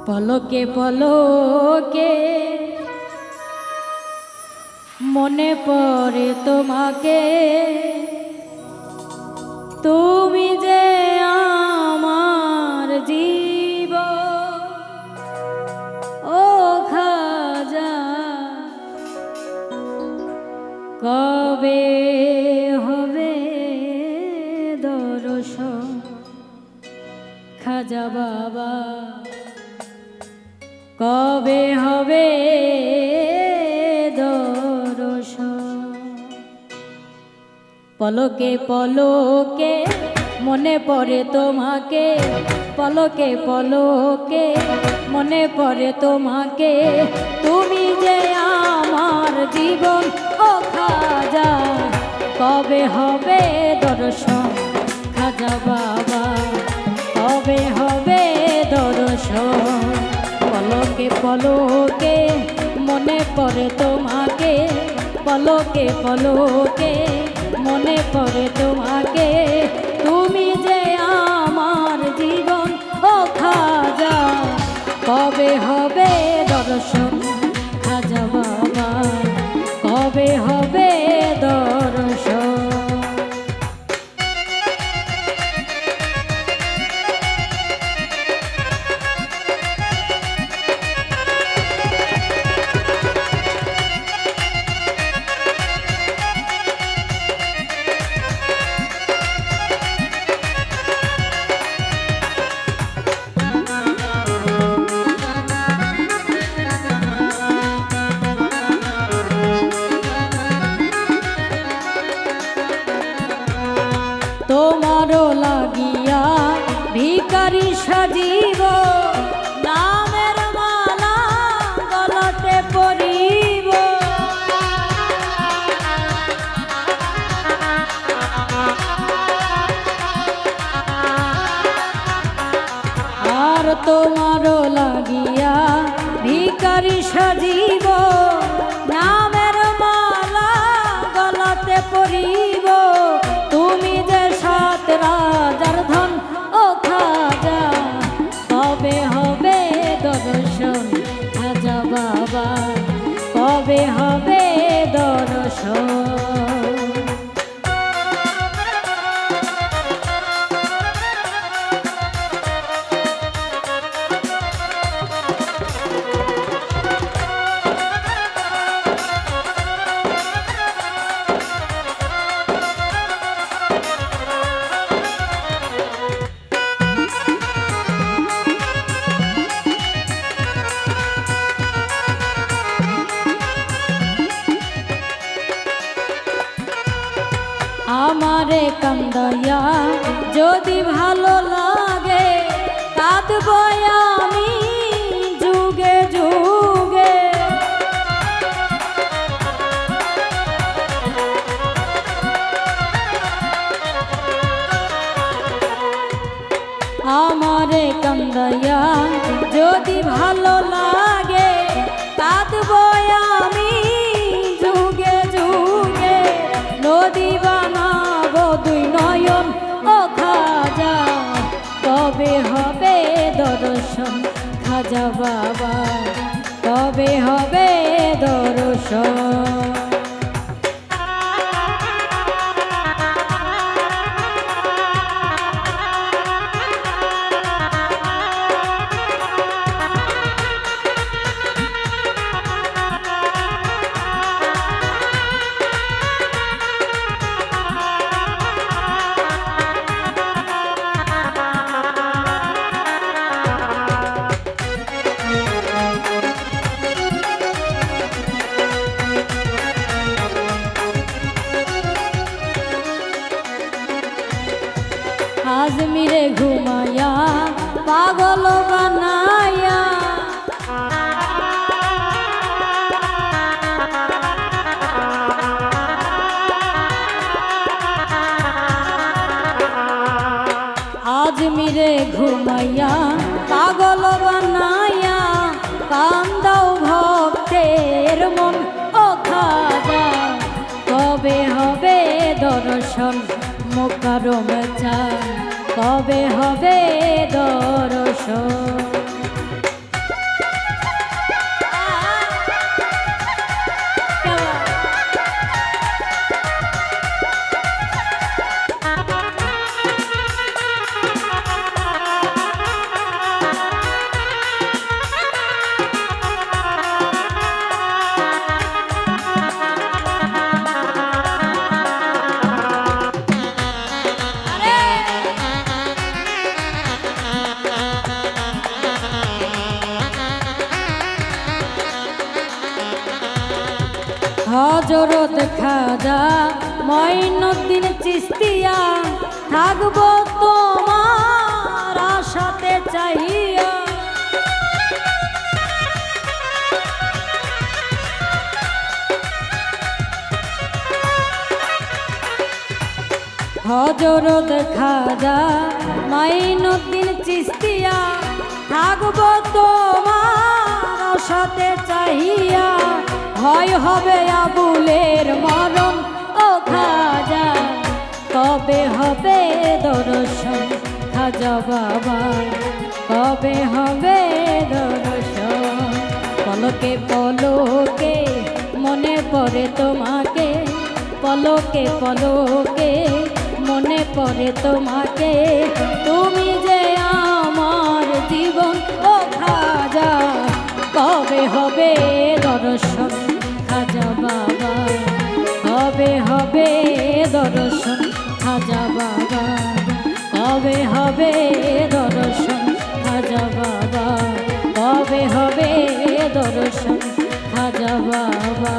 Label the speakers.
Speaker 1: পলকে পলকে মনে পড়ে তোমাকে, তুমি যে আমার জীবন। ও খাজা কবে হবে দর্শন, খাজা বাবা কবে হবে দর্শন। পলকে পলকে মনে পড়ে তোমাকে, পলকে পলকে মনে পড়ে তোমাকে, তুমি যে আমার জীবন। ও খাজা কবে হবে দর্শন, খাজা বাবা কবে হবে দর্শন। পলকে পলকে মনে পড়ে তোমাকে, পলকে পলকে মনে পড়ে তোমাকে, তুমি যে আমার জীবন। ও খাজা কবে হবে দর্শন, খাজা বাবা কবে হবে দর্শন। তোমারও লাগিয়া ভিখারি সাজিব, নামের মালা গলাতে পরিব। আর তোমারও লাগিয়া ভিখারি সাজিব, নামের মালা গলাতে পরিব। তুমি যে সাত রাজার ধন। ও খাজা কবে হবে দর্শন, খাজা বাবা কবে হবে দর্শন। আমারে কান্দাইয়া যদি ভালো লাগে, কাঁদব আমি যুগে যুগে। আমারে কান্দাইয়া যদি ভালো লাগে, কাঁদব আমি যুগে যুগে। নদী বানাবো দুই নয়ন। ও খাজা কবে হবে দর্শন, খাজা বাবা কবে হবে দর্শন। আজমিরে ঘুমায়া পাগল বানায়া, আজমিরে ঘুমাইয়া পাগল বানায়া, কান্দাও ভক্তের মন। ও খাজা কবে হবে দর্শন, মোকারম চান কবে হবে দর্শন। হযরত খাজা মঈনুদ্দিন চিশতিয়া থাকবো তোমার আশাতে চাহিয়া। হযরত খাজা মঈনুদ্দিন চিশতিয়া থাকবো তোমার আশাতে চাহিয়া। হয় হবে আবুলের মরণ ও খাজা, কবে হবে দর্শন খাজা বাবা, কবে হবে দর্শন। পলকে পলকে মনে পড়ে তোমাকে, পলকে পলকে মনে পড়ে তোমাকে, তুমি যে আমার জীবন ও খাজা, কবে হবে দর্শন খাজা বাবা, কবে হবে দর্শন খাজা বাবা, কবে হবে দর্শন খাজা বাবা, কবে হবে দর্শন খাজা বাবা।